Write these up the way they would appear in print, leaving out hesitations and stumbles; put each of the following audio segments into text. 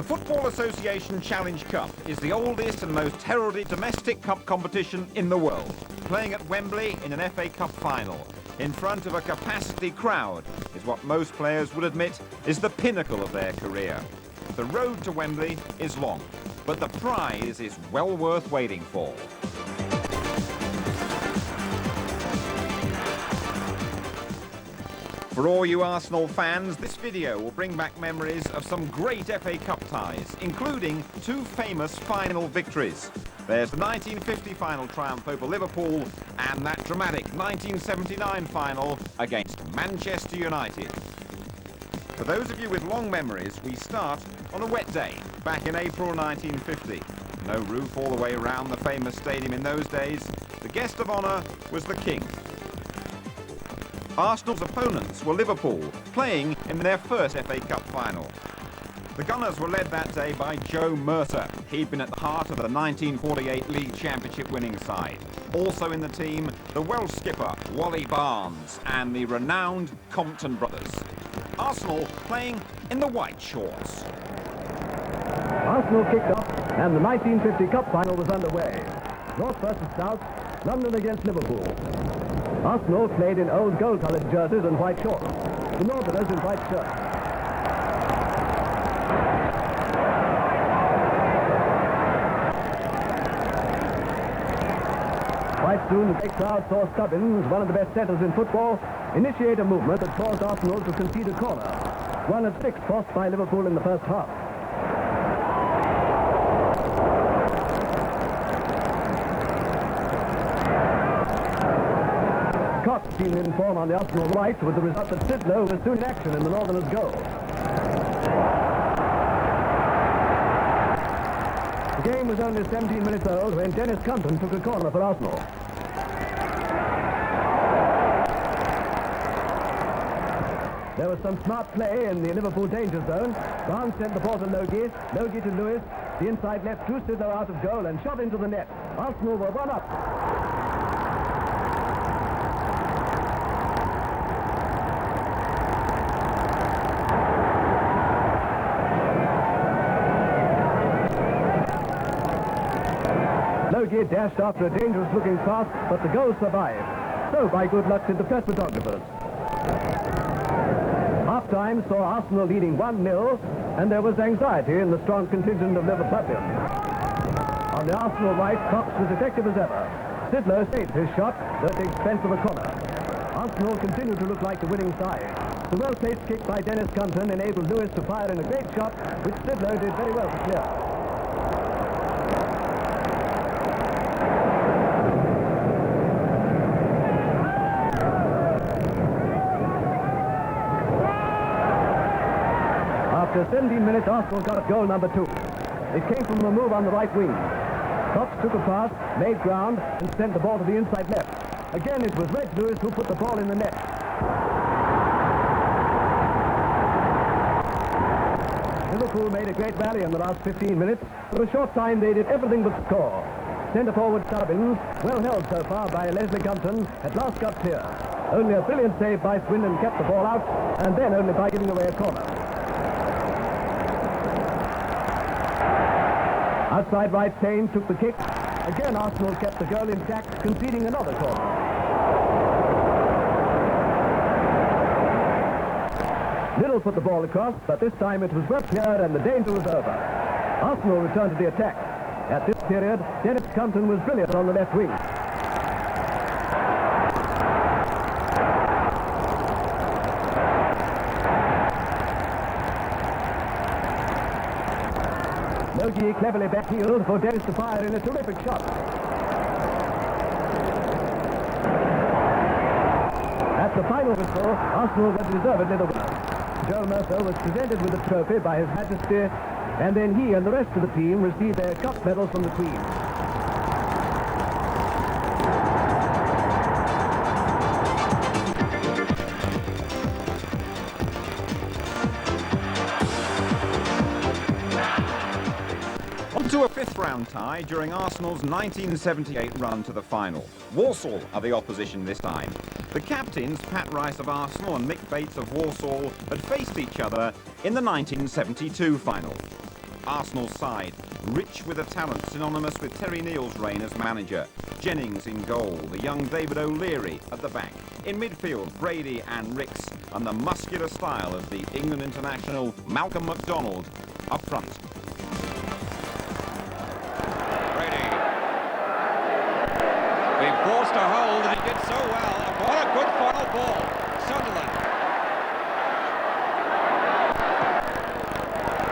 Football Association Challenge Cup is the oldest and most heralded domestic cup competition in the world. Playing at Wembley in an FA Cup final, in front of a capacity crowd, is what most players would admit is the pinnacle of their career. The road to Wembley is long, but the prize is well worth waiting for. For all you Arsenal fans, this video will bring back memories of some great FA Cup ties, including two famous final victories. There's the 1950 final triumph over Liverpool and that dramatic 1979 final against Manchester United. For those of you with long memories, we start on a wet day back in April 1950. No roof all the way around the famous stadium in those days. The guest of honour was the King. Arsenal's opponents were Liverpool, playing in their first FA Cup final. The Gunners were led that day by Joe Mercer. He'd been at the heart of the 1948 League Championship winning side. Also in the team, the Welsh skipper Wally Barnes and the renowned Compton brothers. Arsenal playing in the white shorts. Arsenal kicked off and the 1950 Cup final was underway. North versus South, London against Liverpool. Arsenal played in old gold-coloured jerseys and white shorts. The Northerners in white shirts. Quite soon, the big crowd saw Stubbins, one of the best setters in football, initiate a movement that caused Arsenal to concede a corner. 1 of 6 forced by Liverpool in the first half. Cox seen in form on the Arsenal right, with the result that Sidlow was soon in action in the Northerners' goal. The game was only 17 minutes old when Dennis Compton took a corner for Arsenal. There was some smart play in the Liverpool danger zone. Barnes sent the ball to Logie, Logie to Lewis. The inside left drew Sidlow out of goal and shot into the net. Arsenal were 1 up. Logie dashed after a dangerous-looking pass, but the goal survived. So, by good luck, did the press photographers. Half-time saw Arsenal leading 1-0, and there was anxiety in the strong contingent of Liverpudlians. On the Arsenal right, Cox was effective as ever. Sidlow saved his shot, though at the expense of a corner. Arsenal continued to look like the winning side. The well-placed kick by Dennis Compton enabled Lewis to fire in a great shot, which Sidlow did very well to clear. After 17 minutes, Arsenal got goal number 2. It came from a move on the right wing. Cox took a pass, made ground, and sent the ball to the inside left. Again, it was Reg Lewis who put the ball in the net. Liverpool made a great rally in the last 15 minutes. For a short time, they did everything but score. Centre-forward Stubbins, well held so far by Leslie Compton, at last got clear. Only a brilliant save by Swindon kept the ball out, and then only by giving away a corner. Outside right, Kane took the kick. Again, Arsenal kept the goal intact, conceding another corner. Little put the ball across, but this time it was well cleared and the danger was over. Arsenal returned to the attack. At this period, Dennis Compton was brilliant on the left wing. Logie cleverly backheeled for Dennis to fire in a terrific shot. At the final whistle, Arsenal was deservedly the winner. Joe Mercer was presented with the trophy by His Majesty, and then he and the rest of the team received their cup medals from the Queen. To a 5th round tie during Arsenal's 1978 run to the final. Walsall are the opposition this time. The captains, Pat Rice of Arsenal and Mick Bates of Walsall, had faced each other in the 1972 final. Arsenal's side, rich with a talent synonymous with Terry Neal's reign as manager. Jennings in goal, the young David O'Leary at the back. In midfield, Brady and Ricks, and the muscular style of the England international Malcolm McDonald up front. Brady being forced to hold, and he did so well. And what a good final ball. Sunderland.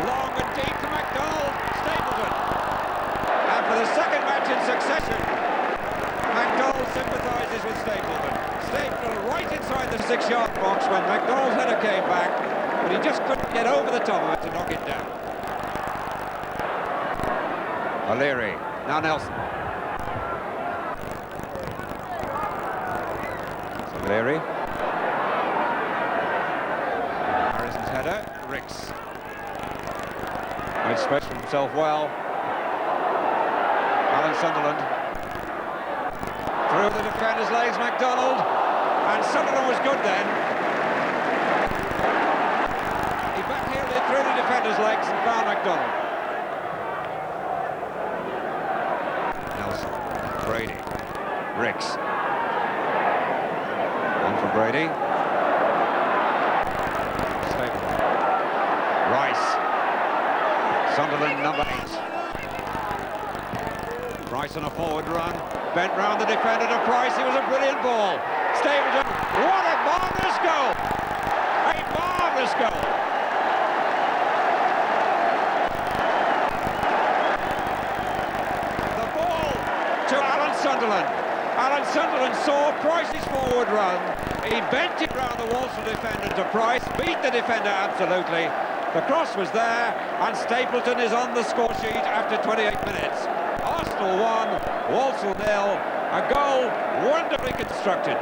Long and deep to McDonald. Stapleton. And for the second match in succession, McDonald sympathises with Stapleton. Stapleton right inside the 6-yard box when McDonald's header came back, but he just couldn't get over the top of it to knock it down. O'Leary. Now Nelson. O'Leary. Harrison's header. Ricks. Made space for himself well. Alan Sunderland. Through the defender's legs, McDonald. And Sunderland was good then. He backheeled it through the defender's legs and found McDonald. Nelson. Brady. Ricks. On for Brady. Stapleton. Rice. Sunderland number 8. Price on a forward run. Bent round the defender to Price. It was a brilliant ball. Stapleton. What a marvellous goal! A marvellous goal! The ball to Alan Sunderland. Alan Sunderland saw Price's forward run. He bent it round the Walsall defender to Price, beat the defender absolutely. The cross was there, and Stapleton is on the score sheet after 28 minutes. Arsenal 1, Walsall 0. A goal wonderfully constructed.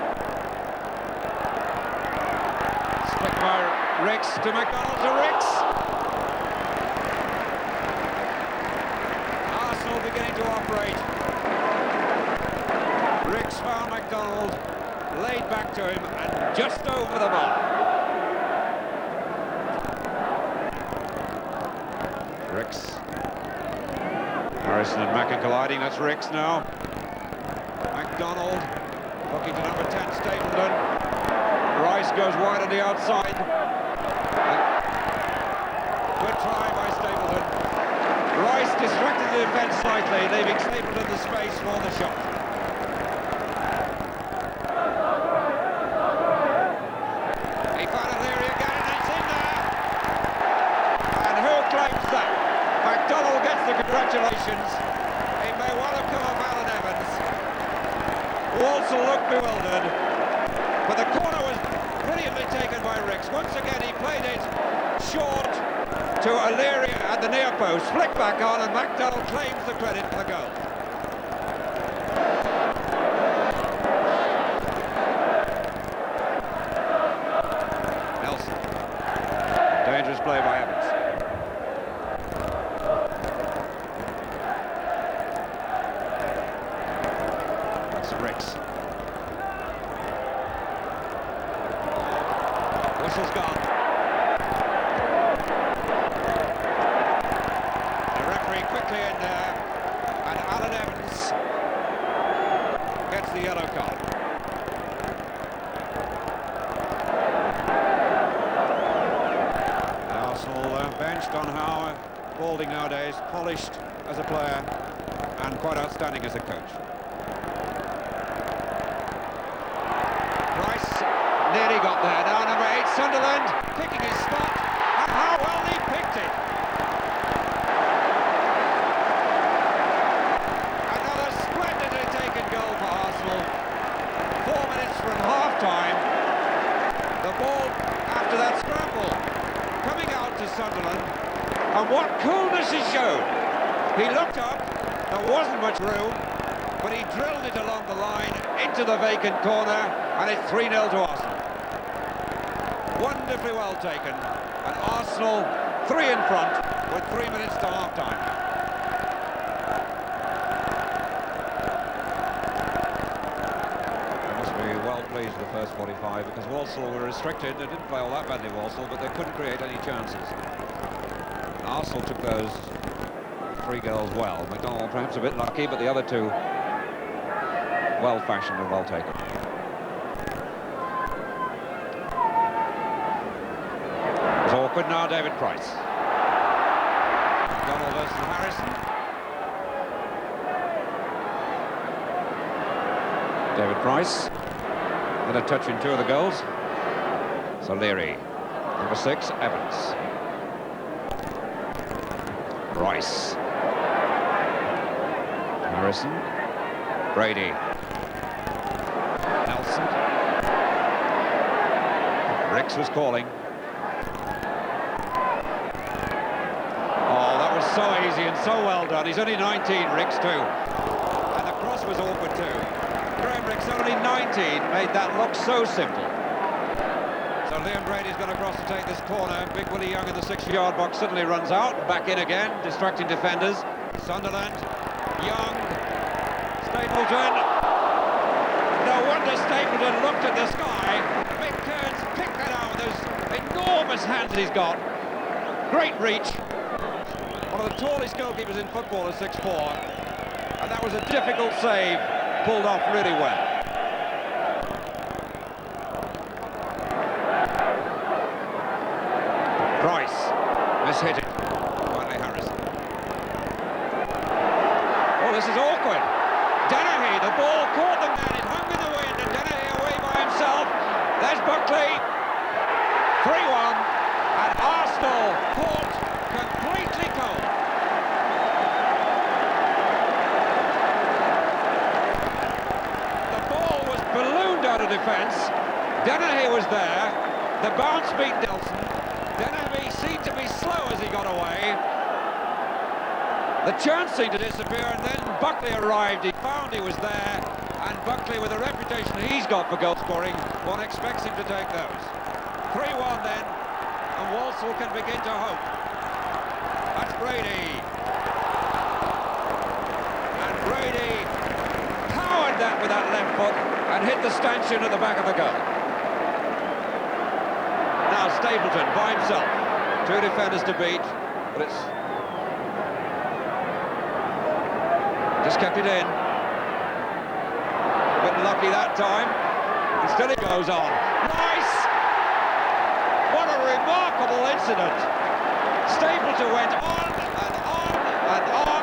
Split by Ricks to McDonald to Ricks. Arsenal beginning to operate. Ricks found McDonald, laid back to him, and just over the mark. Ricks. Harrison and Mackin colliding, that's Ricks now. McDonald looking to number 10, Stapleton. Rice goes wide on the outside. Good try by Stapleton. Rice distracted the defence slightly, leaving Stapleton the space for the shot. He found O'Leary again, and it's in there. And who claims that? McDonald gets the congratulations. He may well have come off Alan Evans. Walsall looked bewildered, but the corner was brilliantly taken by Ricks. Once again he played it short to O'Leary at the near post, flicked back on, and McDonald claims the credit for the goal. Nelson. Dangerous play by Evans. Ricks. Whistle's gone. The referee quickly in there, and Alan Evans gets the yellow card. Arsenal benched on Howe. Balding nowadays, polished as a player and quite outstanding as a coach. Price nearly got there. Now number 8, Sunderland, picking his spot, and how well he picked it. Another splendidly taken goal for Arsenal. 4 minutes from half-time. The ball after that scramble coming out to Sunderland, and what coolness he showed. He looked up, there wasn't much room, but he drilled it along the line into the vacant corner, and it's 3-0 to Arsenal. Wonderfully well taken, and Arsenal 3 in front with 3 minutes to half-time. They must be well pleased with the first 45, because Walsall were restricted. They didn't play all that badly, Walsall, but they couldn't create any chances. And Arsenal took those three girls well. McDonald perhaps a bit lucky, but the other two well-fashioned and well taken. It's awkward now, David Price. McDonald versus Harrison. David Price. With a touch in two of the goals. So Leary. Number 6, Evans. Rice. Harrison. Brady. Nelson. Ricks was calling. Oh, that was so easy and so well done. He's only 19, Ricks, too. And the cross was awkward, too. Graham Ricks, only 19, made that look so simple. So Liam Brady's gone across to take this corner. Big Willie Young in the 6-yard box suddenly runs out. Back in again, distracting defenders. Sunderland, Young, Stapleton. No wonder Stapleton looked at the sky. Mick Kearns picked that out with those enormous hands he's got. Great reach. One of the tallest goalkeepers in football is 6'4". And that was a difficult save, pulled off really well. Price, mishit it. Finally Harrison. Oh, this is awkward. Dennehy, the ball caught the man, it hung in the wind, and Dennehy away by himself. There's Buckley. 3-1, and Arsenal caught completely cold. The ball was ballooned out of defence. Dennehy was there. The bounce beat Nelson. Dennehy seemed to be slow as he got away. The chance seemed to disappear, and then Buckley arrived. He found he was there, and Buckley, with the reputation he's got for goal scoring, one expects him to take those. 3-1 then, and Walsall can begin to hope. That's Brady. And Brady powered that with that left foot and hit the stanchion at the back of the goal. Now Stapleton by himself. Two defenders to beat, but it's just kept it in. A bit lucky that time. And still it goes on. Nice! What a remarkable incident. Stapleton went on and on and on.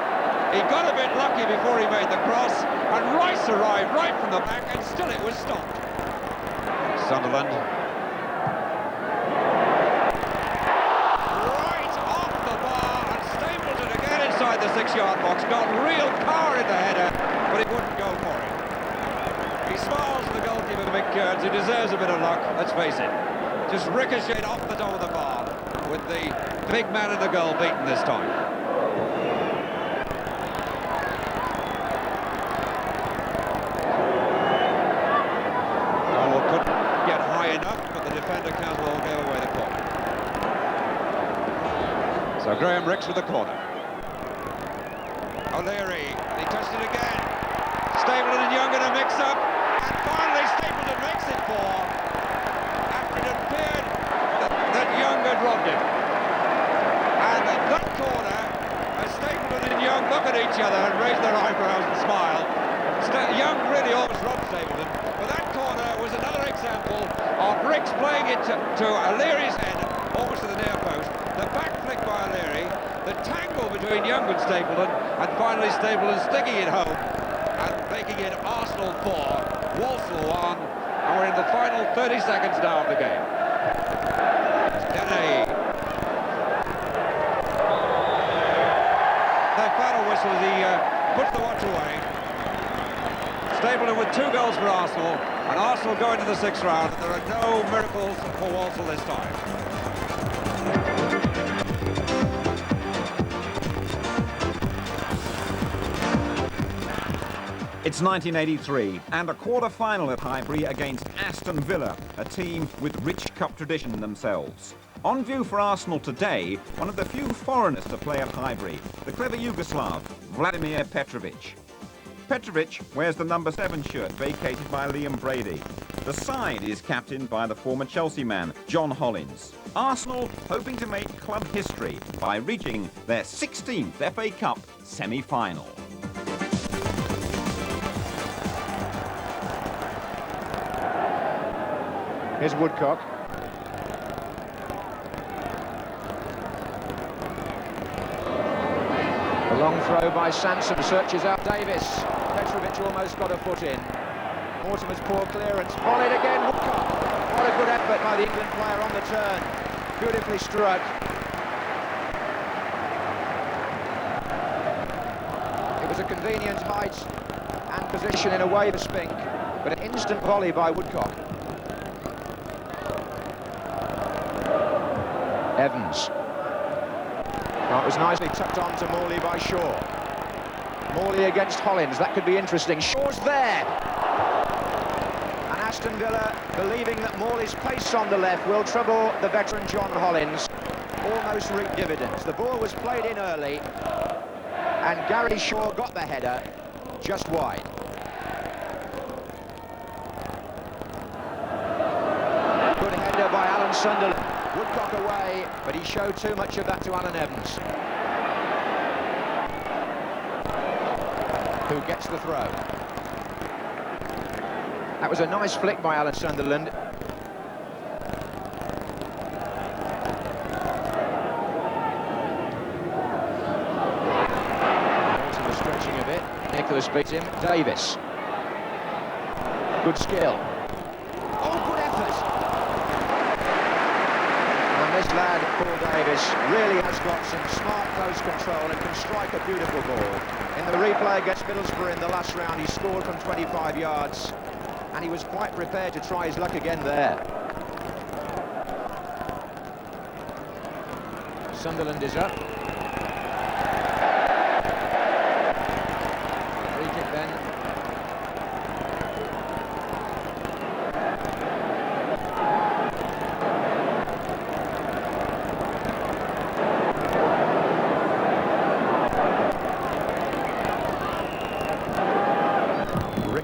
He got a bit lucky before he made the cross, and Rice arrived right from the back, and still it was stopped. Sunderland. The 6-yard box, got real power in the header, but he wouldn't go for it. He smiles at the goalkeeper, Mick Kearns, who deserves a bit of luck, let's face it. Just ricocheted off the top of the bar, with the big man in the goal beaten this time. Donald couldn't get high enough, but the defender Caswell gave away the corner. So Graham Ricks with the corner. O'Leary, and he touched it again. Stapleton and Young in a mix-up, and finally Stapleton makes it 4 after it appeared that Young had robbed him. And at that corner, as Stapleton and Young look at each other and raise their eyebrows and smile, Young really almost robbed Stapleton, but that corner was another example of Ricks playing it to O'Leary's head, almost to the near post, the back flick by O'Leary, the tangle between Young and Stapleton, and finally Stapleton sticking it home and making it Arsenal 4, Walsall 1, and we're in the final 30 seconds now of the game. Dennehy. The final whistle as he puts the watch away. Stapleton with 2 goals for Arsenal, and Arsenal go into the 6th round, and there are no miracles for Walsall this time. It's 1983 and a quarter-final at Highbury against Aston Villa, a team with rich cup tradition themselves. On view for Arsenal today, one of the few foreigners to play at Highbury, the clever Yugoslav, Vladimir Petrovic. Petrovic wears the number 7 shirt vacated by Liam Brady. The side is captained by the former Chelsea man, John Hollins. Arsenal hoping to make club history by reaching their 16th FA Cup semi-final. Here's Woodcock. A long throw by Sansom, searches out Davis. Petrovic almost got a foot in. Mortimer's poor clearance, volleyed again, Woodcock. What a good effort by the England player on the turn. Beautifully struck. It was a convenient height and position in a way for Spink, but an instant volley by Woodcock. Evans. Well, it was nicely tucked on to Morley by Shaw. Morley against Hollins, that could be interesting. Shaw's there! And Aston Villa, believing that Morley's pace on the left will trouble the veteran John Hollins, almost reaped dividends. The ball was played in early, and Gary Shaw got the header just wide. Good header by Alan Sunderland. Woodcock away, but he showed too much of that to Alan Evans, who gets the throw. That was a nice flick by Alan Sunderland. Mortimer stretching a bit. Nicholas beats him. Davis. Good skill. Oh, good effort. This lad, Paul Davis, really has got some smart close control and can strike a beautiful ball. In the replay against Middlesbrough in the last round, he scored from 25 yards, and he was quite prepared to try his luck again there. Sunderland is up. Free kick then.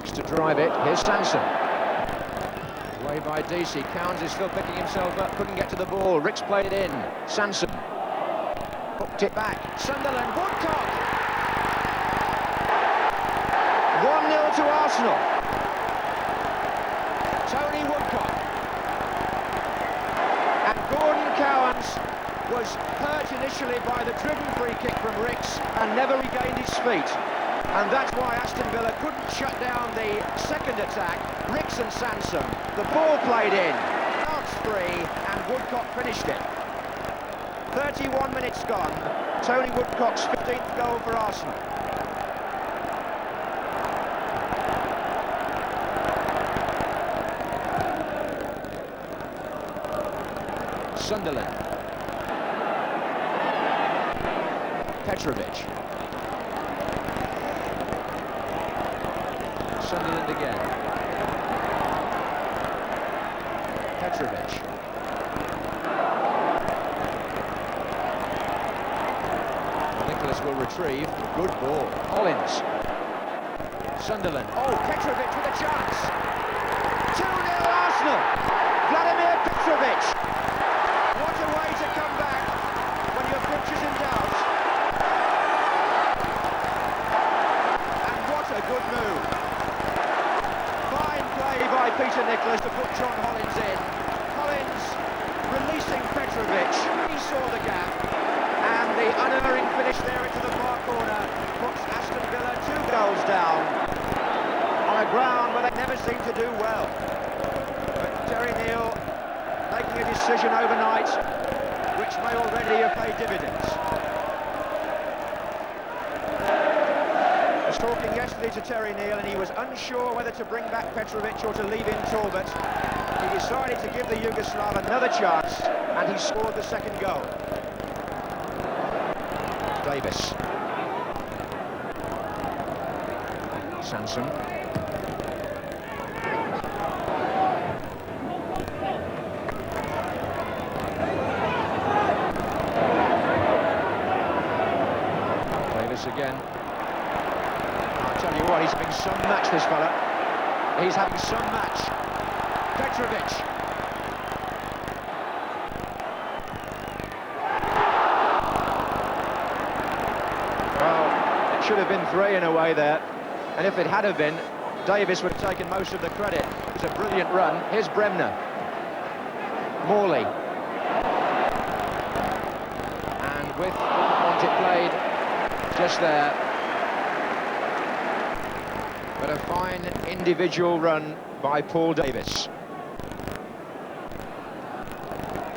To drive it, here's Sansom. Away by DC, Cowans is still picking himself up, couldn't get to the ball. Ricks played it in, Sansom hooked it back, Sunderland, Woodcock! 1-0 to Arsenal. Tony Woodcock. And Gordon Cowans was hurt initially by the driven free kick from Ricks and never regained his feet. And that's why Aston Villa couldn't shut down the second attack. Ricks and Sansom. The ball played in. Chance free, and Woodcock finished it. 31 minutes gone. Tony Woodcock's 15th goal for Arsenal. Sunderland. Petrovic. Sunderland again. Petrovic. Nicholas will retrieve. Good ball. Hollins. Sunderland. Oh, Petrovic with a chance. 2-0 Arsenal. Vladimir Petrovic. What a way to come back when your future's in doubt. And what a good move. By Peter Nicholas to put John Hollins in. Hollins releasing Petrovic. He saw the gap, and the unerring finish there into the far corner puts Aston Villa 2 goals down on a ground where they never seem to do well. But Terry Neal making a decision overnight which may already have paid dividends. Talking yesterday to Terry Neal, and he was unsure whether to bring back Petrovic or to leave in Talbot. He decided to give the Yugoslav another chance, and he scored the second goal. Davis. Sansom. Davis again. tell you what, he's having some match, this fella. He's having some match. Petrovic. Well, it should have been 3 in a way there. And if it had have been, Davis would have taken most of the credit. It was a brilliant run. Here's Bremner. Morley. And with want it played just there. But a fine individual run by Paul Davis.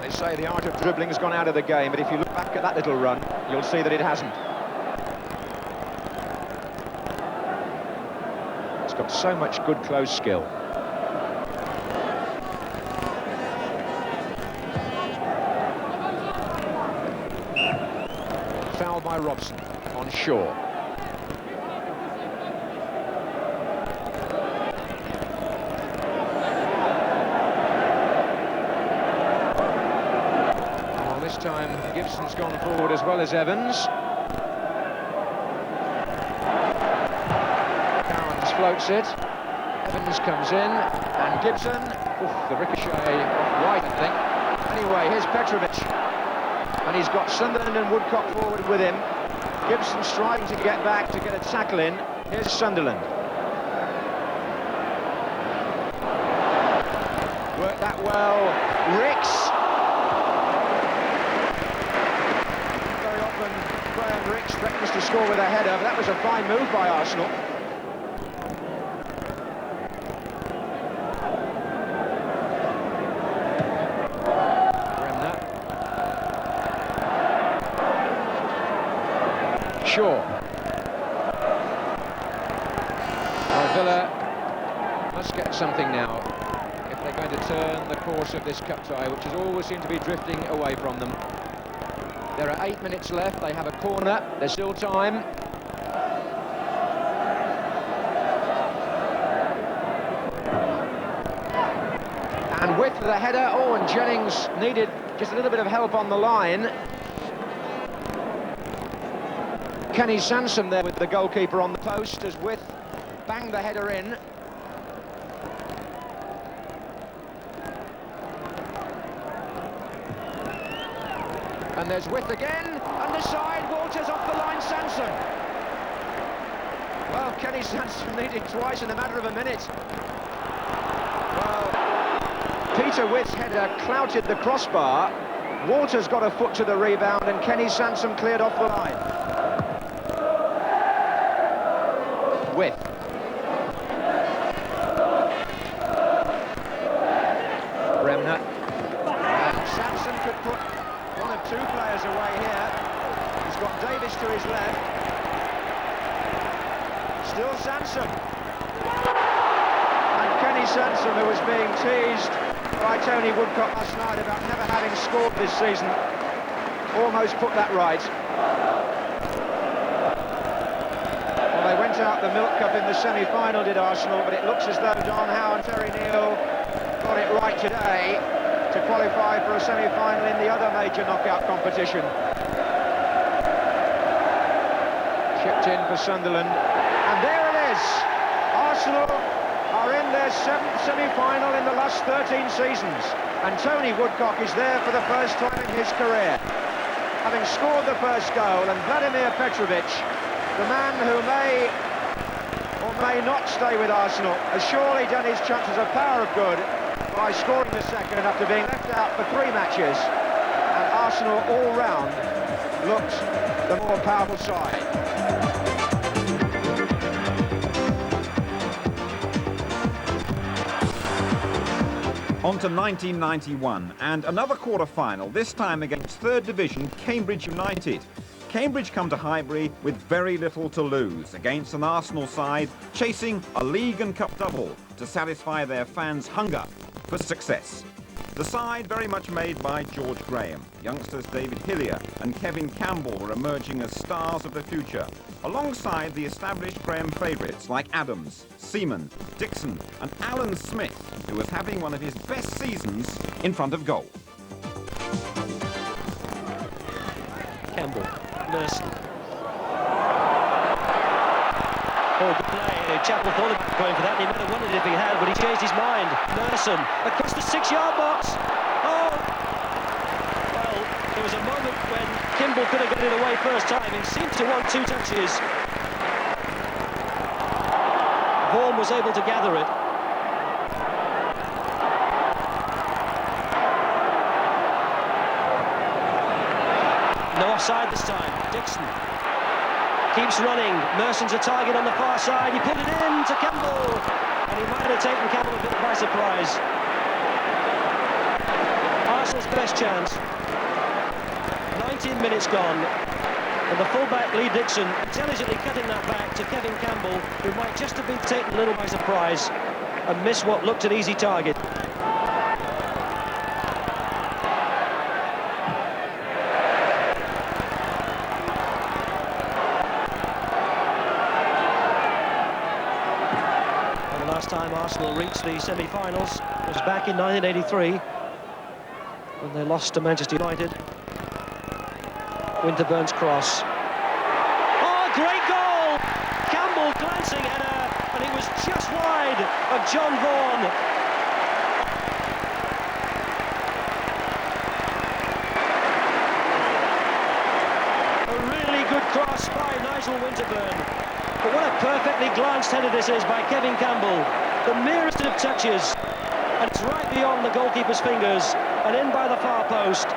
They say the art of dribbling has gone out of the game, but if you look back at that little run, you'll see that it hasn't. It's got so much good close skill. Foul by Robson on Shaw. Well, this time Gibson's gone forward as well as Evans. Cowans floats it. Evans comes in, and Gibson, the ricochet off right, I think. Anyway, here's Petrovic. And he's got Sunderland and Woodcock forward with him. Gibson striving to get back to get a tackle in. Here's Sunderland. Worked that well. Ricks. Very often Graham Ricks threatens to score with a header, but that was a fine move by Arsenal. Shaw. Well, Villa must get something now if they're going to turn the course of this cup tie, which has always seemed to be drifting away from them. There are 8 minutes left. They have a corner. There's still time. And with the header, and Jennings needed just a little bit of help on the line. Kenny Sansom there with the goalkeeper on the post as With banged the header in. And there's With again, underside, Walters off the line, Sansom. Well, Kenny Sansom needed twice in a matter of a minute. Well, Peter With's header clouted the crossbar. Walters got a foot to the rebound and Kenny Sansom cleared off the line. With. Bremner. And Sansom could put one of 2 players away here. He's got Davis to his left. Still Sansom. And Kenny Sansom, who was being teased by Tony Woodcock last night about never having scored this season, almost put that right. They went out the Milk Cup in the semi-final, did Arsenal, but it looks as though Don Howe and Terry Neal got it right today to qualify for a semi-final in the other major knockout competition. Chipped in for Sunderland, and there it is. Arsenal are in their 7th semi-final in the last 13 seasons, and Tony Woodcock is there for the first time in his career, having scored the first goal, and Vladimir Petrovic, the man who may or may not stay with Arsenal, has surely done his chances of power of good by scoring the second after being left out for 3 matches. And Arsenal all round looked the more powerful side. On to 1991 and another quarter-final, this time against 3rd Division Cambridge United. Cambridge come to Highbury with very little to lose against an Arsenal side chasing a league and cup double to satisfy their fans' hunger for success. The side very much made by George Graham. Youngsters David Hillier and Kevin Campbell were emerging as stars of the future, alongside the established Graham favourites like Adams, Seaman, Dixon and Alan Smith, who was having one of his best seasons in front of goal. Campbell, Nursing. Oh, good play. Chapel thought about going for that, and he might have wondered if he had, but he changed his mind. Merson across the 6-yard box. Oh! Well, there was a moment when Kimball could have got it away first time. He seemed to want 2 touches. Vaughan was able to gather it. No offside this time. Dixon keeps running. Merson's a target on the far side. He put it in to Campbell, and he might have taken Campbell a bit by surprise. Arsenal's best chance. 19 minutes gone, and the fullback Lee Dixon intelligently cutting that back to Kevin Campbell, who might just have been taken a little by surprise and missed what looked an easy target. Last time Arsenal reached the semi-finals was back in 1983 when they lost to Manchester United. Winterburn's cross. Oh, great goal! Campbell glancing header, and it was just wide of John Vaughan. A really good cross by Nigel Winterburn. But what a perfectly glanced header this is by Kevin Campbell. The merest of touches, and it's right beyond the goalkeeper's fingers and in by the far post.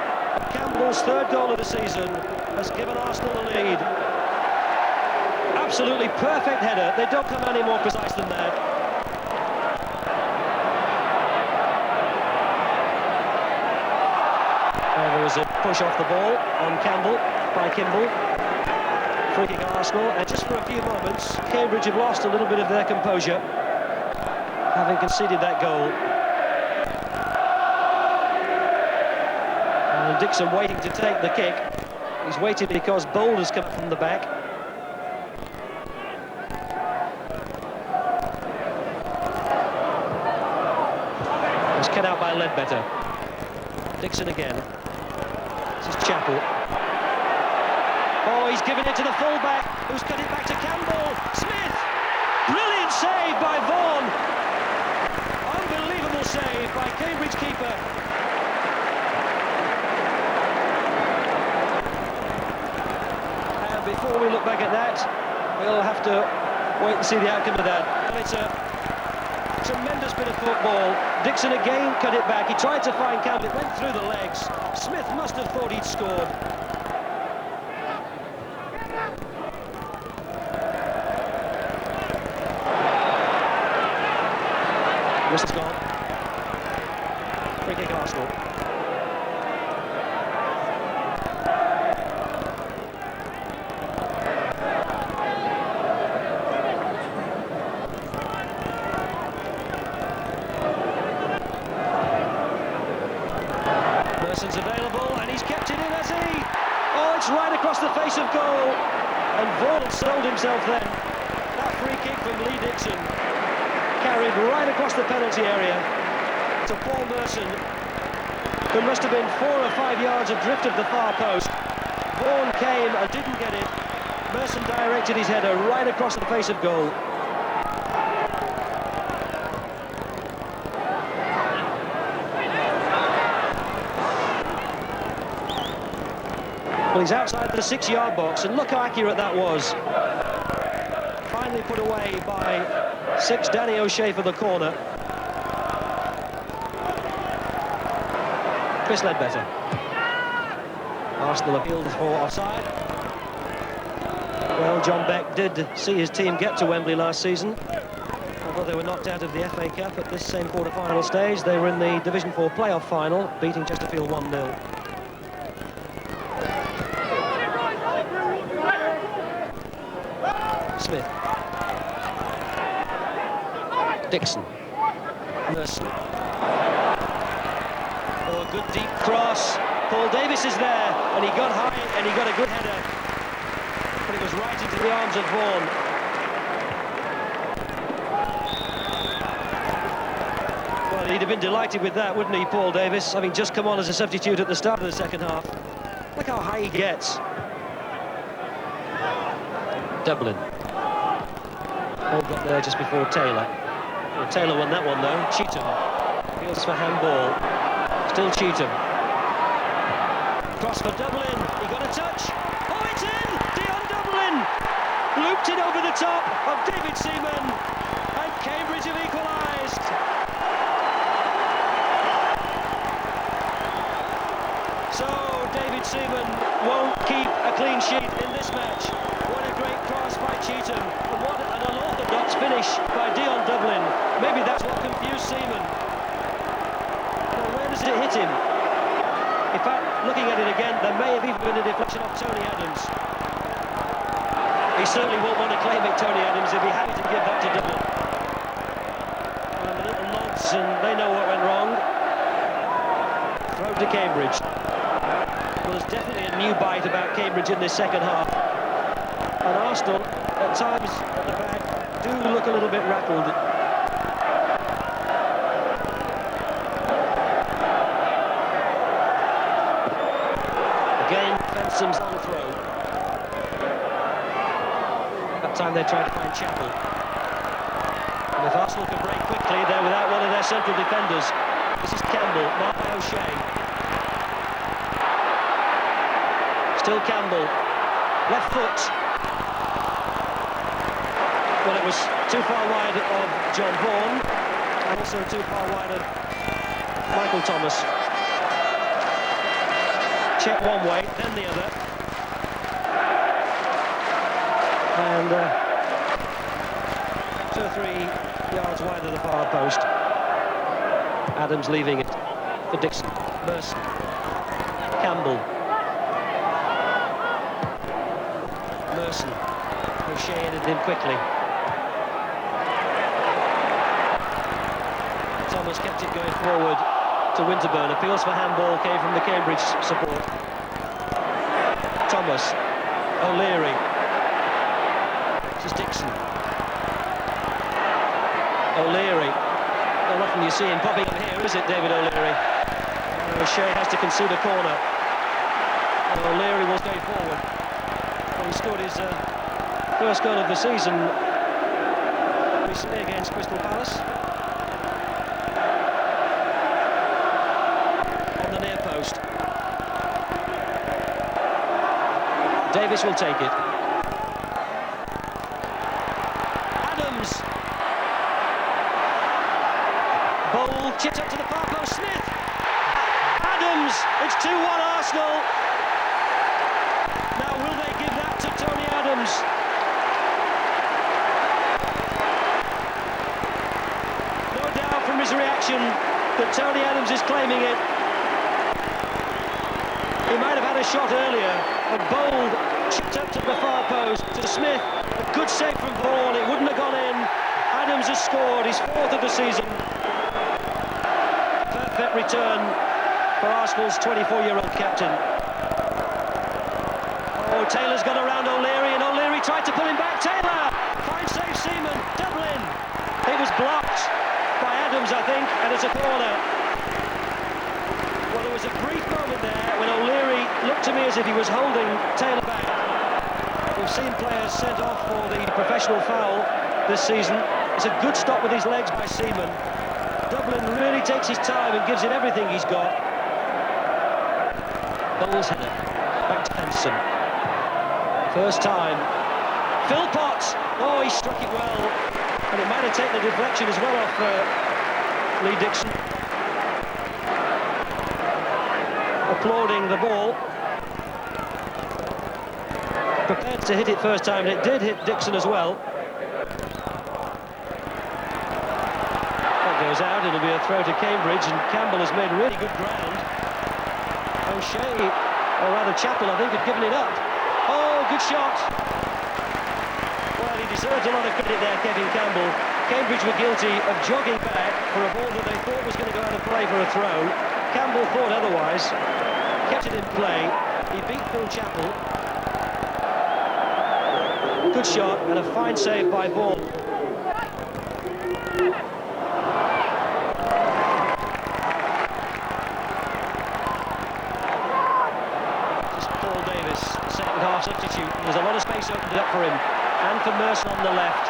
Campbell's 3rd goal of the season has given Arsenal the lead. Absolutely perfect header. They don't come any more precise than that. And there was a push off the ball on Campbell by Kimball. Free kick Arsenal, and just for a few moments Cambridge have lost a little bit of their composure, having conceded that goal. And Dixon waiting to take the kick. He's waited because Bold has come from the back. It was cut out by Ledbetter. Dixon again. This is Chapel. Oh, he's given it to the fullback, who's cut it back to Campbell. Smith! Brilliant save by Vaughan. Unbelievable save by Cambridge keeper. And before we look back at that, we'll have to wait and see the outcome of that. And it's a tremendous bit of football. Dixon again cut it back. He tried to find Campbell, it went through the legs. Smith must have thought he'd scored. Whistle's gone. Free kick Arsenal. Merson's available, and he's kept it in, has he? Oh, it's right across the face of goal. And Vaughan sold himself then. That free kick from Lee Dixon, carried right across the penalty area to Paul Merson, who must have been 4 or 5 yards adrift of the far post. Vaughan came and didn't get it. Merson directed his header right across the face of goal. Well, he's outside the 6-yard box, and look how accurate that was. Finally put away by 6 Danny O'Shea for the corner. Chris Ledbetter. Arsenal appealed for offside. Well, John Beck did see his team get to Wembley last season. Although they were knocked out of the FA Cup at this same quarter-final stage, they were in the Division 4 playoff final, beating Chesterfield 1-0. Smith. Dixon. Merson. Oh, a good deep cross. Paul Davis is there, and he got high, and he got a good header. But it was right into the arms of Vaughan. Well, he'd have been delighted with that, wouldn't he, Paul Davis, having just come on as a substitute at the start of the second half. Look how high he gets. Dublin. Ball got there just before Taylor. Well, Taylor won that one though. Cheetham fields for handball. Still Cheetham. Cross for Dublin. He got a touch. Oh, it's in! Dion Dublin looped it over the top of David Seaman, and Cambridge have equalised. So David Seaman won't keep a clean sheet in this match. What a great cross by Cheetham, and what an unorthodox finish by Dion Dublin. Maybe that's what confused Seaman. Well, where does it hit him? In fact, looking at it again, there may have even been a deflection off Tony Adams. He certainly won't want to claim it, Tony Adams, if he happy to give that to Dublin. And the little nods, and they know what went wrong. Throw to Cambridge. Well, there's definitely a new bite about Cambridge in this second half. And Arsenal, at times at the back, do look a little bit rattled. Again, Fensom's on throw. That time they tried to find Chappell. And if Arsenal can break quickly, they're without one of their central defenders. This is Campbell, marked by O'Shea. Still Campbell. Left foot. Well, it was too far wide of John Vaughan, and also too far wide of Michael Thomas. Check one way, then the other. And 2 or 3 yards wide of the far post. Adams leaving it for Dixon. Merson. Campbell. Merson. O'Shea ended him quickly. Thomas kept it going forward to Winterburn. Appeals for handball came from the Cambridge support. Thomas. O'Leary. This is Dixon. O'Leary. Not often you see him popping up here, is it, David O'Leary? O'Shea has to concede a corner. And O'Leary will stay forward. Well, he scored his first goal of the season recently against Crystal Palace. On the near post. Davis will take it. Adams. Bowl chipped up to the far post. Smith. Adams. It's 2-1 Arsenal. Now will they give that to Tony Adams? No doubt from his reaction that Tony Adams is claiming it. He might have had a shot earlier, and Bold chipped up to the far post to Smith. A good save from Vaughan, it wouldn't have gone in. Adams has scored his 4th of the season. Perfect return for Arsenal's 24-year-old captain. Oh, Taylor's got around O'Leary, and O'Leary tried to pull him back. Taylor! Fine save, Seaman. Dublin! It was blocked by Adams, I think, and it's a corner. Well, there was a brief moment there when O'Leary looked to me as if he was holding Taylor back. We've seen players sent off for the professional foul this season. It's a good stop with his legs by Seaman. Dublin really takes his time and gives it everything he's got. Bowles header. Back to Henson. First time. Philpott! Oh, he struck it well. And it might have taken the deflection as well off Lee Dixon. Applauding the ball. Prepared to hit it first time, and it did hit Dixon as well. That goes out, it'll be a throw to Cambridge, and Campbell has made really good ground. O'Shea, or rather Chappell, I think, had given it up. Oh, good shot. Well, he deserves a lot of credit there, Kevin Campbell. Cambridge were guilty of jogging back for a ball that they thought was going to go out of play for a throw. Campbell thought otherwise, kept it in play. He beat Phil Chappell. Good shot and a fine save by Vaughan. Paul Davis, second half substitute. There's a lot of space opened up for him, and for Merson on the left.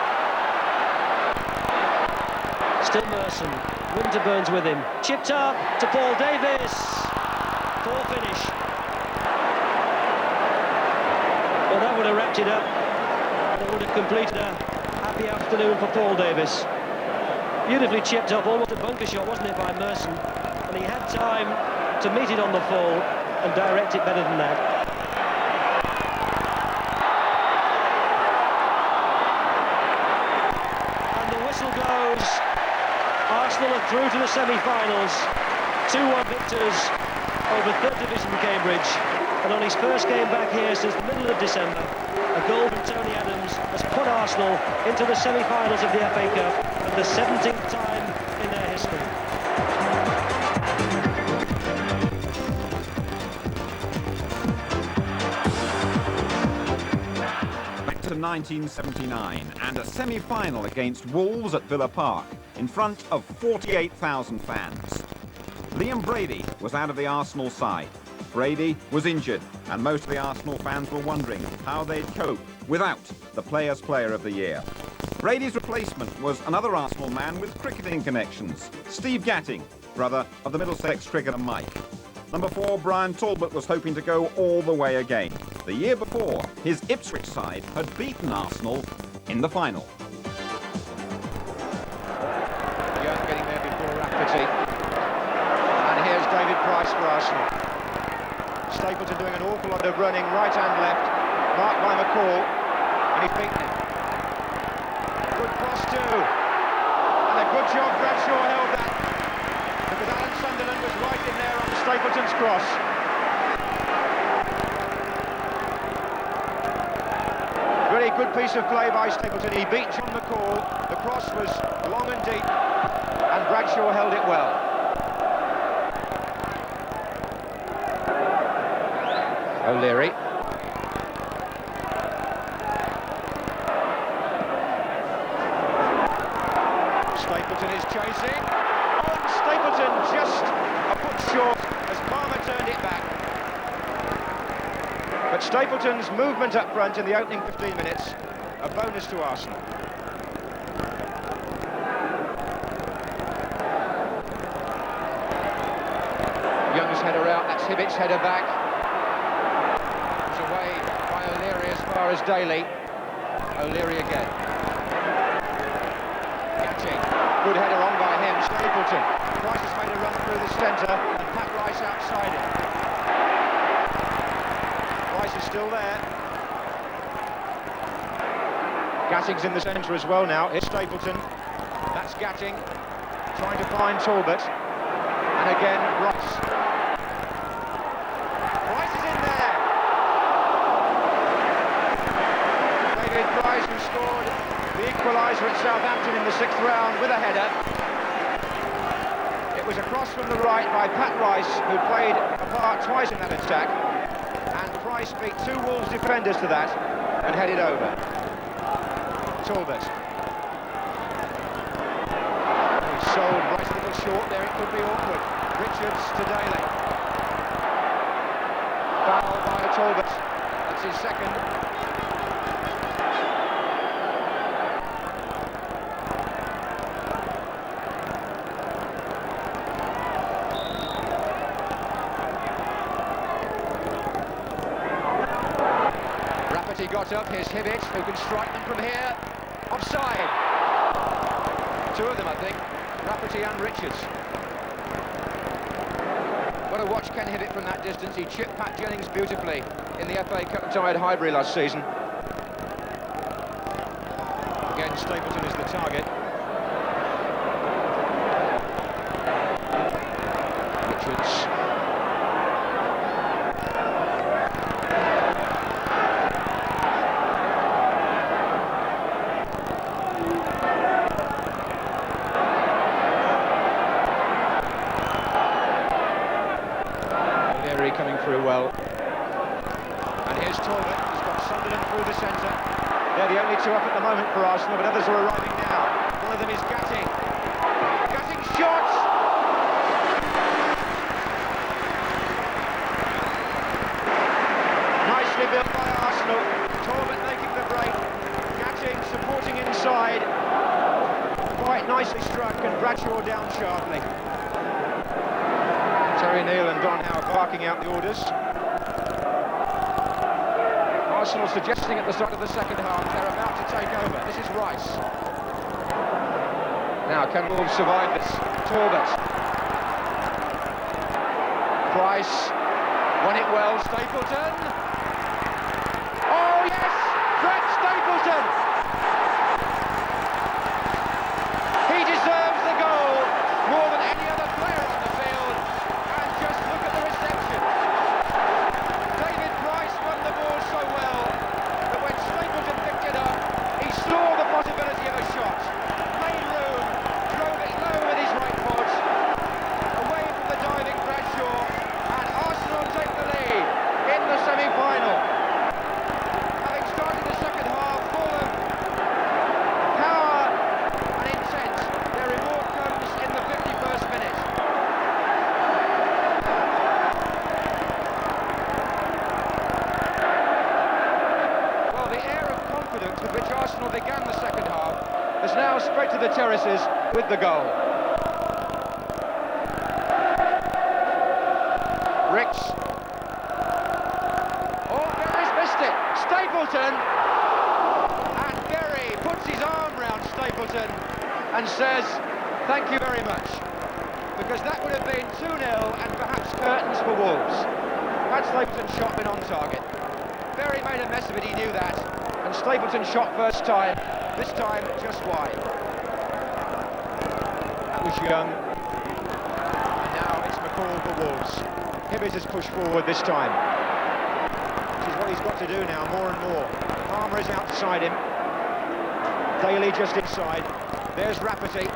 Still Merson. Winterburns with him. Chipped up to Paul Davis. Poor finish. Well, that would have wrapped it up. And it would have completed a happy afternoon for Paul Davis. Beautifully chipped up, almost a bunker shot, wasn't it, by Merson? And he had time to meet it on the full and direct it better than that. Goes. Arsenal are through to the semi-finals. 2-1 victors over 3rd Division Cambridge, and on his first game back here since the middle of December, a goal from Tony Adams has put Arsenal into the semi-finals of the FA Cup for the 17th time in their history. To 1979 and a semi-final against Wolves at Villa Park in front of 48,000 fans. Liam Brady was out of the Arsenal side. Brady was injured and most of the Arsenal fans were wondering how they'd cope without the Players' Player of the Year. Brady's replacement was another Arsenal man with cricketing connections, Steve Gatting, brother of the Middlesex cricketer Mike. Number 4, Brian Talbot, was hoping to go all the way again. The year before, his Ipswich side had beaten Arsenal in the final. Young getting there before Rafferty. And here's David Price for Arsenal. Stapleton doing an awful lot of running right and left, marked by McCall, and he's beaten him. Good cross too. And a good job Bradshaw held that, because Alan Sunderland was right in there on Stapleton's cross. Really good piece of play by Stapleton. He beat John McCall. The cross was long and deep, and Bradshaw held it well. O'Leary. Stapleton is chasing. Oh, and Stapleton just a foot short as Palmer turned it back. But Stapleton's movement up front in the opening 15 minutes, a bonus to Arsenal. Young's header out, that's Hibbitt's header back. It was away by O'Leary as far as Daly. O'Leary again. Gatting, good header on by him, Stapleton. Price has made a run through the centre, and Pat Rice outside it. Rice is still there. Gatting's in the centre as well now. Here's Stapleton. That's Gatting trying to find Talbot. And again, Rice. Rice is in there. David Price, who scored the equaliser at Southampton in the 6th round with a header. It was a cross from the right by Pat Rice, who played a part twice in that attack. Price beat 2 Wolves defenders to that and headed over. Talbot. He's sold Rice a little short there, it could be awkward. Richards to Daly. Foul by Talbot. That's his second. He got up, here's Hibbett, who can strike them from here. Offside. 2 of them, I think. Rafferty and Richards. Got to watch Ken Hibbett from that distance. He chipped Pat Jennings beautifully in the FA Cup tie at Highbury last season. Again, Stapleton is the target. Richards. Coming through well. And here's Talbot, he's got Sunderland through the centre. They're the only 2 up at the moment for Arsenal, but others are arriving now. One of them is Gatting. Gatting shots! Nicely built by Arsenal. Talbot making the break. Gatting supporting inside. quite nicely struck, and Bradshaw down sharply. Terry Neal and Don Howe barking out the orders. Arsenal suggesting at the start of the second half they're about to take over. This is Rice. Now, can Wolves survive this? Talbot. Price. Won it well. Stapleton. Oh, yes! Greg Stapleton! He deserves the goal more than any other player on the field. And just look at the reception. David Price won the ball so well that when Stapleton picked it up, he saw the possibility of a shot. Made room, drove it low with his right foot, away from the diving Bradshaw, and Arsenal take the lead in the semi-final. Having started the second half full of power and intent, their reward comes in the 51st minute. Well, the air of confidence with which Arsenal began the second half has now spread to the terraces with the goal. Ricks. Oh, Berry's missed it. Stapleton. And Berry puts his arm round Stapleton and says, thank you very much. Because that would have been 2-0 and perhaps curtains for Wolves. Had Stapleton's shot been on target. Berry made a mess of it, he knew that. And Stapleton shot first time, this time just wide. That was Young. And now it's McCall for Wolves. Hibbert has pushed forward this time, which is what he's got to do now, more and more. Palmer is outside him. Daly just inside. There's Rafferty.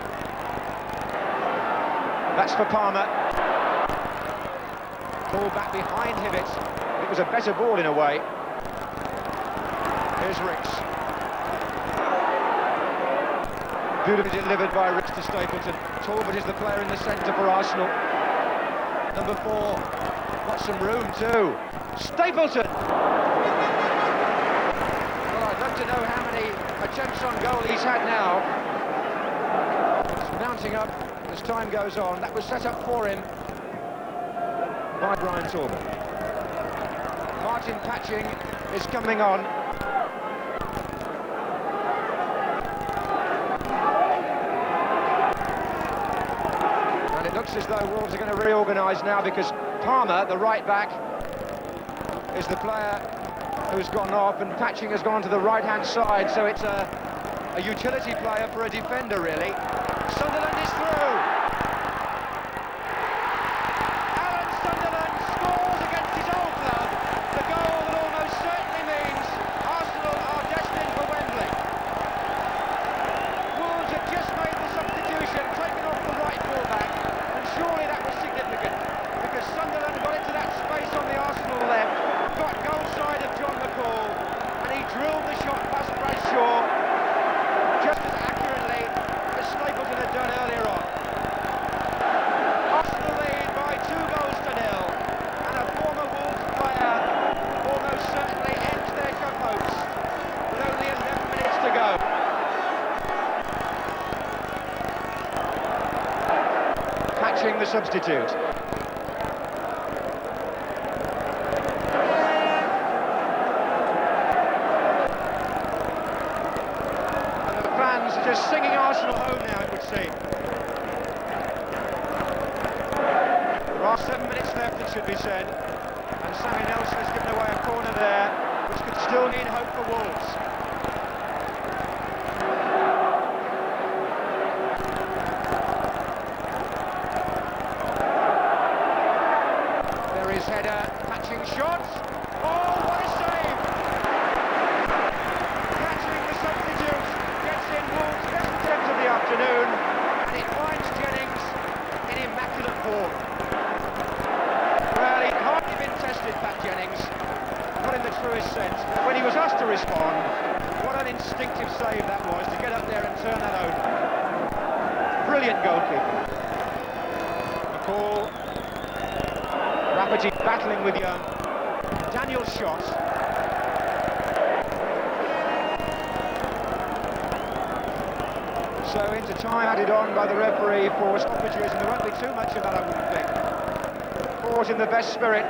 That's for Palmer. Ball back behind Hibbert. It was a better ball in a way. Here's Ricks. Beautifully delivered by Ricks to Stapleton. Talbot is the player in the centre for Arsenal. Number 4, got some room too. Stapleton! Well, I'd love to know how many attempts on goal he's had now. It's mounting up as time goes on. That was set up for him by Brian Talbot. Martin Patching is coming on. It looks as though Wolves are going to reorganise now because Palmer, the right back, is the player who's gone off, and Patching has gone to the right-hand side, so it's a utility player for a defender, really. Sunderland is through. Alan Sunderland scores against his old club, the goal that almost certainly means Arsenal are destined for Wembley. Wolves had just made the substitution, taken off the right fullback. Surely that was significant, because Sunderland got into that space on the Arsenal left, got goal side of John McCall, and he drilled the shot past Bradshaw just as accurately as Stapleton had done earlier on. Arsenal lead by 2 goals to 0, and a former Wolves player almost certainly ends their cup hopes with only 11 minutes to go. Patching the substitute. And the fans are just singing Arsenal home now, it would seem. There are 7 minutes left, it should be said, and Sammy Nelson has given away a corner there, which could still mean hope for Wolves. Header, Patching shot. Oh, what a save! Patching the substitute gets in Wolves' best attempt of the afternoon, and it finds Jennings in immaculate form. Well, he'd hardly been tested, Pat Jennings, not in the truest sense, but when he was asked to respond, what an instinctive save that was to get up there and turn that over. Brilliant goalkeeping. McCall. Rafferty battling with Young. Daniel's shot. So into time added on by the referee for stoppages, and there won't be too much of that, I wouldn't think. Fought in the best spirit,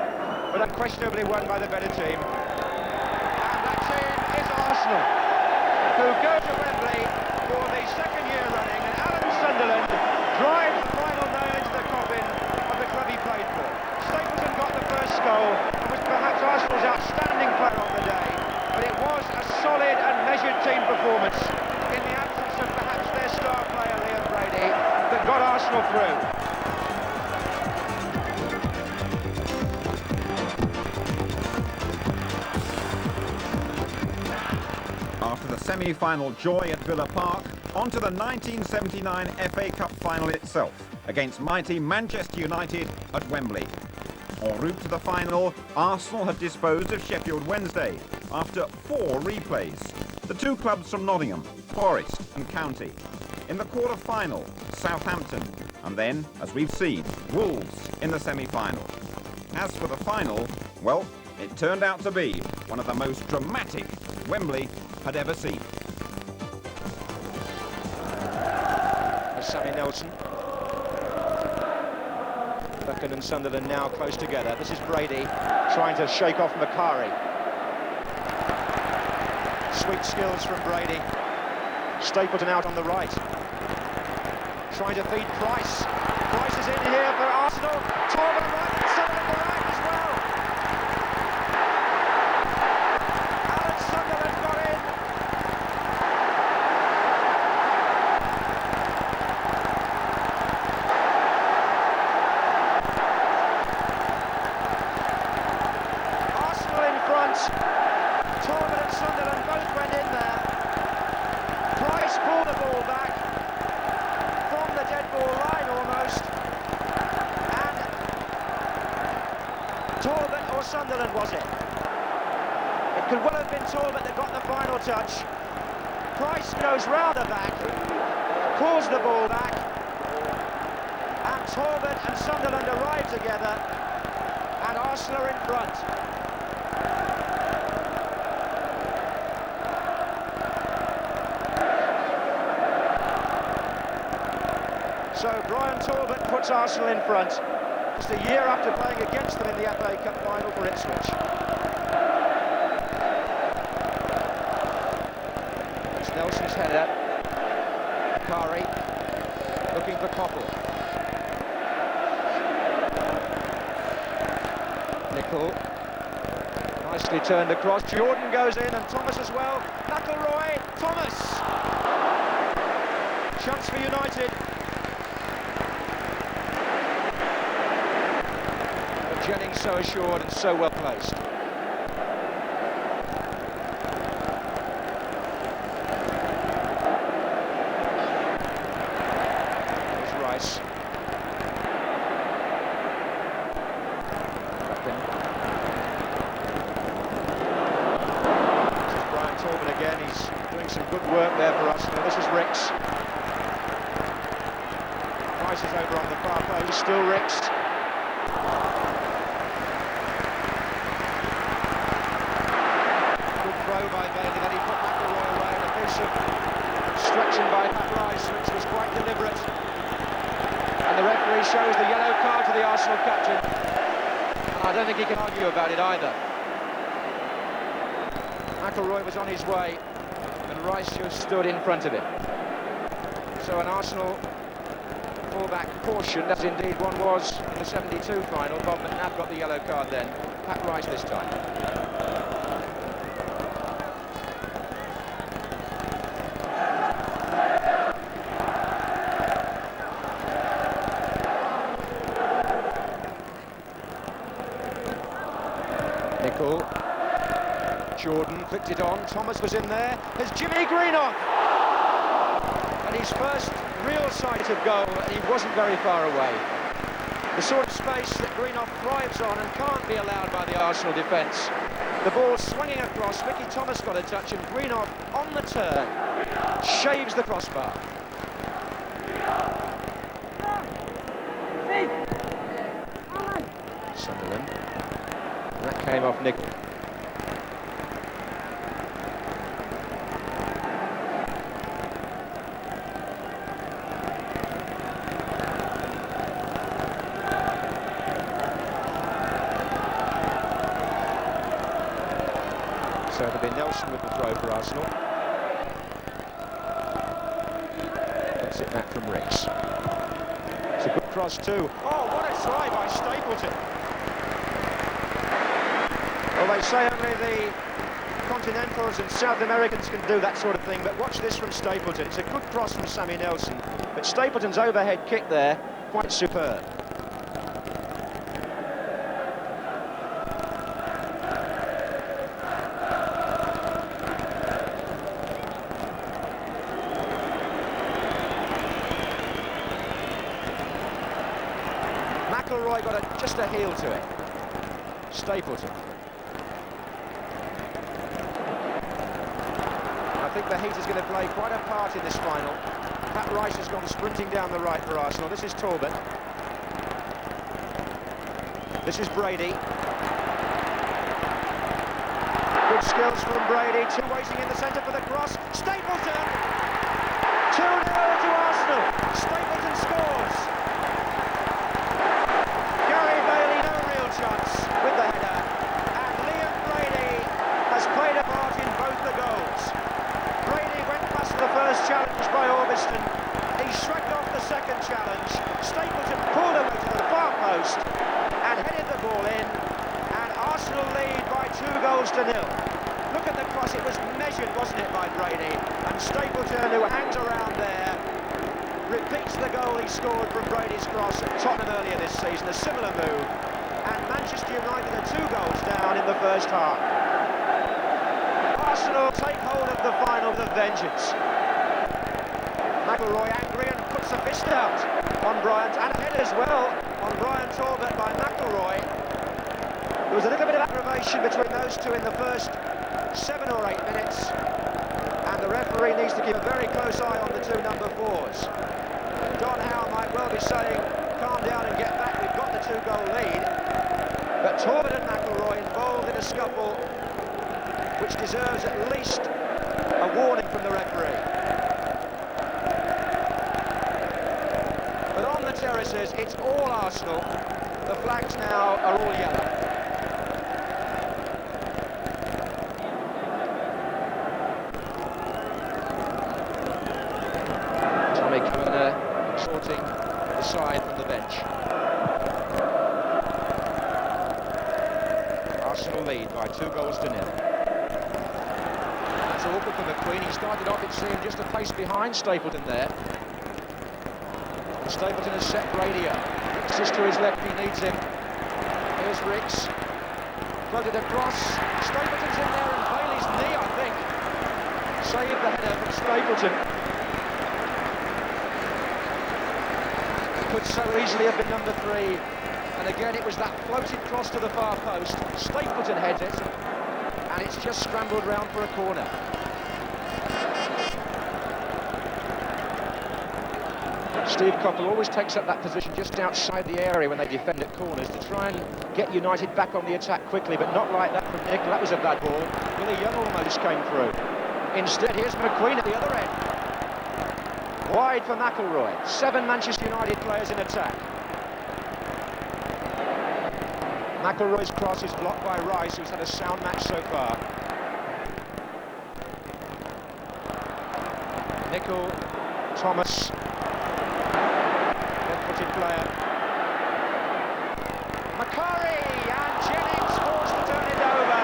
but unquestionably won by the better team. And that team is Arsenal, who go to Wembley for the second year running, and Alan Sunderland drives the final nail into the coffin of the club he played for. Stapleton got the first goal and was perhaps Arsenal's outstanding player on the day, but it was a solid and measured team performance in the absence of perhaps their star player Liam Brady that got Arsenal through. After the semi-final joy at Villa Park, on to the 1979 FA Cup final itself against mighty Manchester United at Wembley. En route to the final, Arsenal had disposed of Sheffield Wednesday after 4 replays. The two clubs from Nottingham, Forest and County. In the quarter-final, Southampton. And then, as we've seen, Wolves in the semi-final. As for the final, well, it turned out to be one of the most dramatic Wembley had ever seen. Sammy Nelson. Buchan and Sunderland now close together. This is Brady trying to shake off Macari. Sweet skills from Brady. Stapleton out on the right. Trying to feed Price. Price is in here for Arsenal. Torben right and Sunderland right as well. Alan Sunderland got in. Arsenal in front. Torben and Sunderland both went in there. Price pulled the ball back from the dead ball line almost. And Talbot or Sunderland was it? It could well have been Talbot that got the final touch. Price goes round the back, pulls the ball back, and Talbot and Sunderland arrive together, and Arsenal are in front. So Brian Talbot puts Arsenal in front, just a year after playing against them in the FA Cup final for Ipswich. It's Nelson's header. Macari looking for Coppell. Nicol nicely turned across. Jordan goes in and Thomas as well. McElroy, Thomas. Chance for United. Jennings so assured and so well placed. There's Rice. This is Brian Talbot again. He's doing some good work there for us. Now this is Ricks. Rice is over on the far post. Still Ricks. By Bailey, then he put McElroy away, and a piece of stretching by Pat Rice, which was quite deliberate. And the referee shows the yellow card to the Arsenal captain. And I don't think he can argue about it either. McElroy was on his way, and Rice just stood in front of him. So an Arsenal fullback caution, as indeed one was in the 72 final. Bob McNabb got the yellow card then. Pat Rice this time. Nicol. Jordan flicked it on. Thomas was in there. There's Jimmy Greenough. And his first real sight of goal, and he wasn't very far away. The sort of space that Greenough thrives on and can't be allowed by the Arsenal defence. The ball swinging across. Mickey Thomas got a touch, and Greenough on the turn shaves the crossbar. Sunderland. That came off Nicol. So it'll be Nelson with the throw for Arsenal. Gets it back from Ricks. It's a good cross too. Oh, what a try by Stapleton. Well, they say only the Continentals and South Americans can do that sort of thing, but watch this from Stapleton. It's a good cross from Sammy Nelson, but Stapleton's overhead kick there, quite superb. McIlroy got just a heel to it. Stapleton. I think the heat is going to play quite a part in this final. Pat Rice has gone sprinting down the right for Arsenal. This is Talbot. This is Brady. Good skills from Brady. Two waiting in the centre for the cross. Stapleton! 2-0 to Arsenal. Stapleton scores. Gary Bailey, no real chance with the header. And Liam Brady has played a part in both the goals. Brady went past the first challenge by Orbiston. He shrugged off the second challenge. Stapleton pulled away to the far post and headed the ball in. And Arsenal lead by 2-0. Look at the cross, it was measured, wasn't it, by Brady? And Stapleton, who hangs around there, repeats the goal he scored from Brady's cross at Tottenham earlier this season, a similar move. And Manchester United are 2 goals down in the first half. Arsenal take hold of the final with a vengeance. McIlroy angry and puts a fist out on Bryant, and a head as well on Brian Talbot by McIlroy. There was a little bit of aggravation between those two in the first 7 or 8 minutes, and the referee needs to keep a very close eye on the 2 number 4s. Don Howe might well be saying, calm down and get back, we've got the 2-goal lead. But Talbot and McIlroy involved in a scuffle which deserves at least a warning from the referee. But on the terraces, it's all Arsenal. The flags now are all yellow. Tommy Kavanagh exhorting the side from the bench. Arsenal lead by 2-0. That's awkward for McQueen. He started off, it seemed, just a pace behind Stapleton there. And Stapleton has set Brady up. Ricks is to his left, he needs him. Here's Ricks. Floated across. Stapleton's in there, and Bailey's knee, I think, saved the header from Stapleton. Could so easily have been number 3. And again, it was that floated cross to the far post. Stapleton heads it, and it's just scrambled round for a corner. Steve Coppell always takes up that position just outside the area when they defend at corners to try and get United back on the attack quickly, but not like that from Nick. That was a bad ball. Willie Young almost came through. Instead, here's McQueen at the other end. Wide for McIlroy. 7 Manchester United players in attack. McIlroy's cross is blocked by Rice, who's had a sound match so far. Nicol, Thomas, left-footed player. Macari, and Jennings forced to turn it over.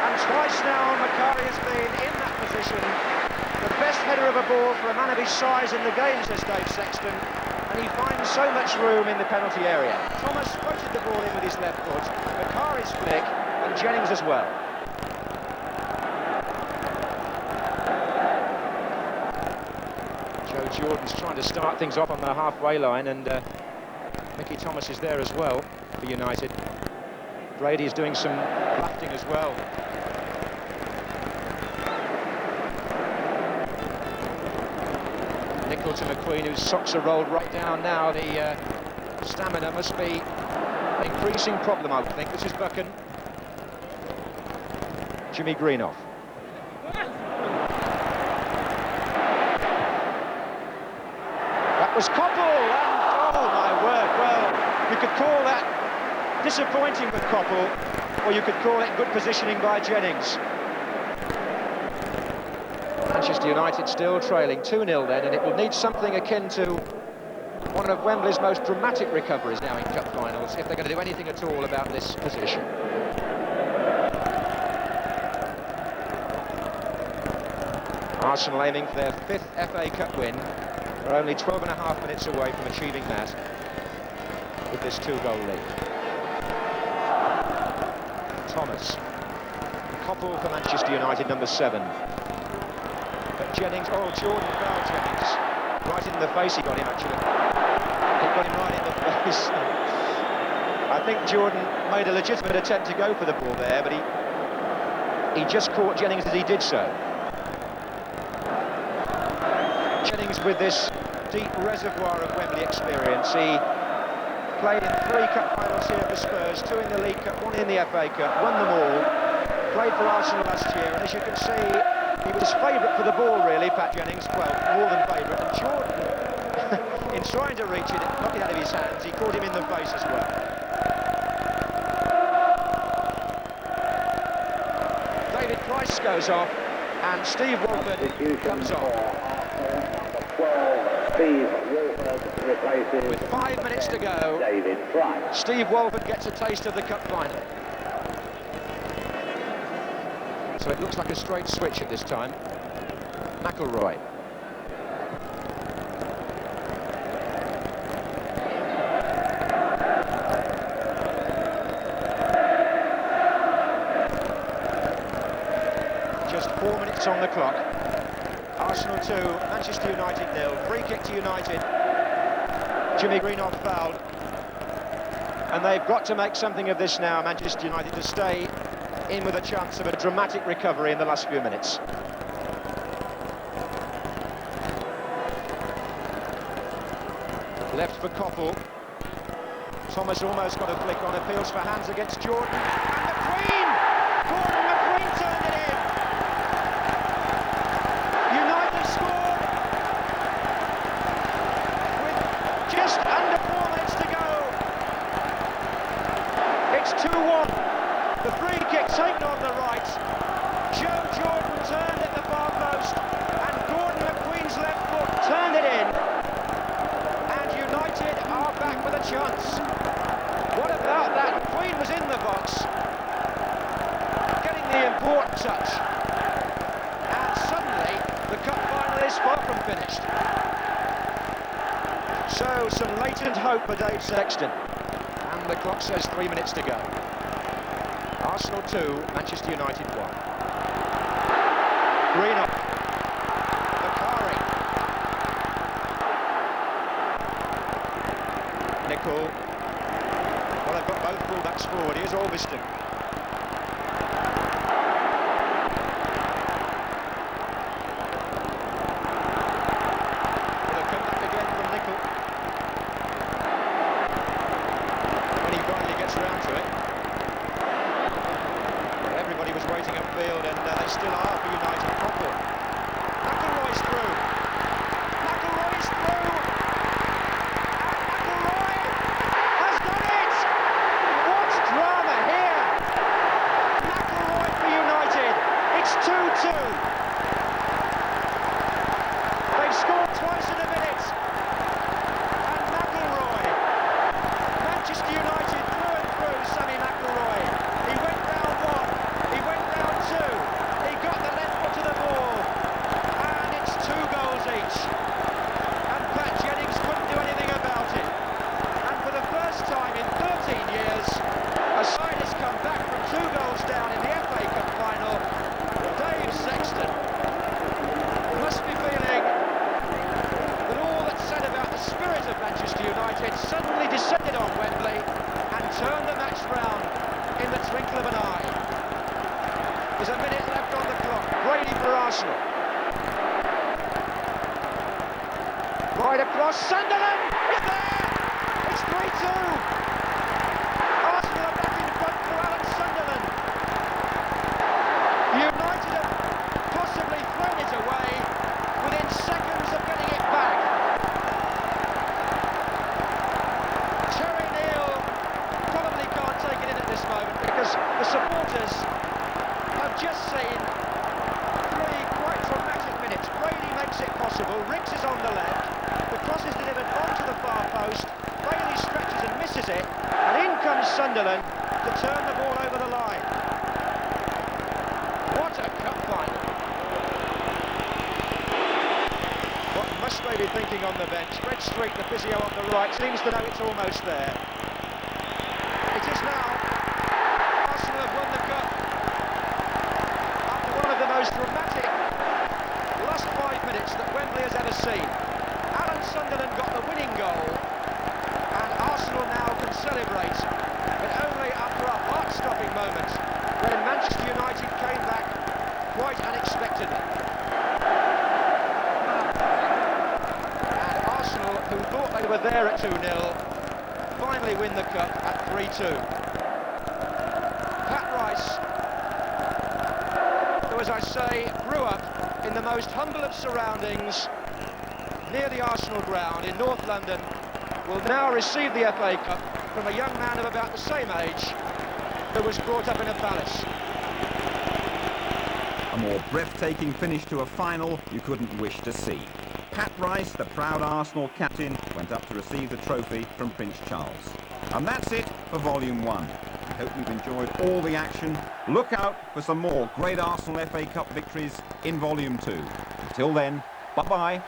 And twice now Macari has been in that position. The best header of a ball for a man of his size in the game, says Dave Sexton. And he finds so much room in the penalty area. Thomas floated the ball in with his left foot, Macari's flick, and Jennings as well. Joe Jordan's trying to start things off on the halfway line, and Mickey Thomas is there as well for United. Brady is doing some lifting as well. Nicol to McQueen, whose socks are rolled right down now. The stamina must be an increasing problem, I would think. This is Buchan. Jimmy Greenoff. That was Coppell, and oh my word, well, you could call that disappointing with Coppell, or you could call it good positioning by Jennings. Manchester United still trailing 2-0 then, and it will need something akin to one of Wembley's most dramatic recoveries now in cup finals if they're going to do anything at all about this position. Arsenal aiming for their 5th FA Cup win. They're only 12.5 minutes away from achieving that with this 2-goal lead. Thomas. Koppel for Manchester United, number 7. But Jennings, oh, Jordan fouled Jennings. Right in the face he got him, actually. He got him right in the face. I think Jordan made a legitimate attempt to go for the ball there, but he just caught Jennings as he did so. Jennings with this deep reservoir of Wembley experience. He played in 3 cup finals here for Spurs, 2 in the League Cup, 1 in the FA Cup, won them all. Played for Arsenal last year, and as you can see, he was favourite for the ball, really, Pat Jennings. Well, more than favourite. And Jordan, in trying to reach it, knocked it out of his hands, he caught him in the face as well. David Price goes off, and Steve Walford comes on. With 5 minutes to go, Steve Walford gets a taste of the cup final. So it looks like a straight switch at this time. McIlroy. Just 4 minutes on the clock. Arsenal 2, Manchester United 0. Free kick to United. Jimmy Greenough fouled. And they've got to make something of this now, Manchester United, to stay in with a chance of a dramatic recovery in the last few minutes. Left for Koppel. Thomas almost got a flick on, appeals for hands against Jordan. And McQueen! Gordon McQueen turned it in! United scored with just under 4 minutes to go. It's 2-1. The free kick taken on the right. Joe Jordan turned at the far post, and Gordon McQueen's left foot turned it in. And United are back with a chance. What about that? McQueen was in the box, getting the important touch. And suddenly, the cup final is far from finished. So, some latent hope for Dave Sexton. And the clock says 3 minutes to go. Arsenal 2, Manchester United 1. Greenough. Bakari. Nicol. Well, they've got both full-backs forward. Here's Albiston. They'll come back again from Nicol. When he finally gets around to it. Everybody was waiting upfield, and they still are for United. Koppel. McIlroy's through. McIlroy's through. And McIlroy has done it! What drama here! McIlroy for United. It's 2-2. They've scored twice in a minute. And McIlroy. Manchester United through and through, Sammy McIlroy. He went round 1. He went round 2. He got the left foot to the ball. And it's 2 goals each. And Pat Jennings couldn't do anything about it. And for the first time in 13 years, a side has come back from 2 goals down in the FA Cup final. Dave Sexton must be feeling that all that's said about the spirit of Manchester United suddenly descended on Wembley and turned the match round in the twinkle of an eye. There's a minute left on the clock. Brady for Arsenal. Right across. Sunderland is there! It's 3-2. Arsenal are back in front for Alan Sunderland. United have possibly thrown it away within seconds of getting it back. Terry Neal probably can't take it in at this moment because the supporters have just seen 3 quite dramatic minutes gets it, and in comes Sunderland to turn the ball over the line. What a cup final. What must they be thinking on the bench? Fred Street, the physio on the right, seems to know it's almost there. It is now. Arsenal have won the cup after one of the most dramatic last 5 minutes that Wembley has ever seen. Alan Sunderland got the winning goal, and Arsenal now can celebrate, but only after a heart-stopping moment when Manchester United came back quite unexpectedly. And Arsenal, who thought they were there at 2-0, finally win the cup at 3-2. Pat Rice, who, as I say, grew up in the most humble of surroundings near the Arsenal ground in North London, will now receive the FA Cup from a young man of about the same age who was brought up in a palace. A more breathtaking finish to a final you couldn't wish to see. Pat Rice, the proud Arsenal captain, went up to receive the trophy from Prince Charles. And that's it for Volume 1. I hope you've enjoyed all the action. Look out for some more great Arsenal FA Cup victories in Volume 2. Until then, bye-bye.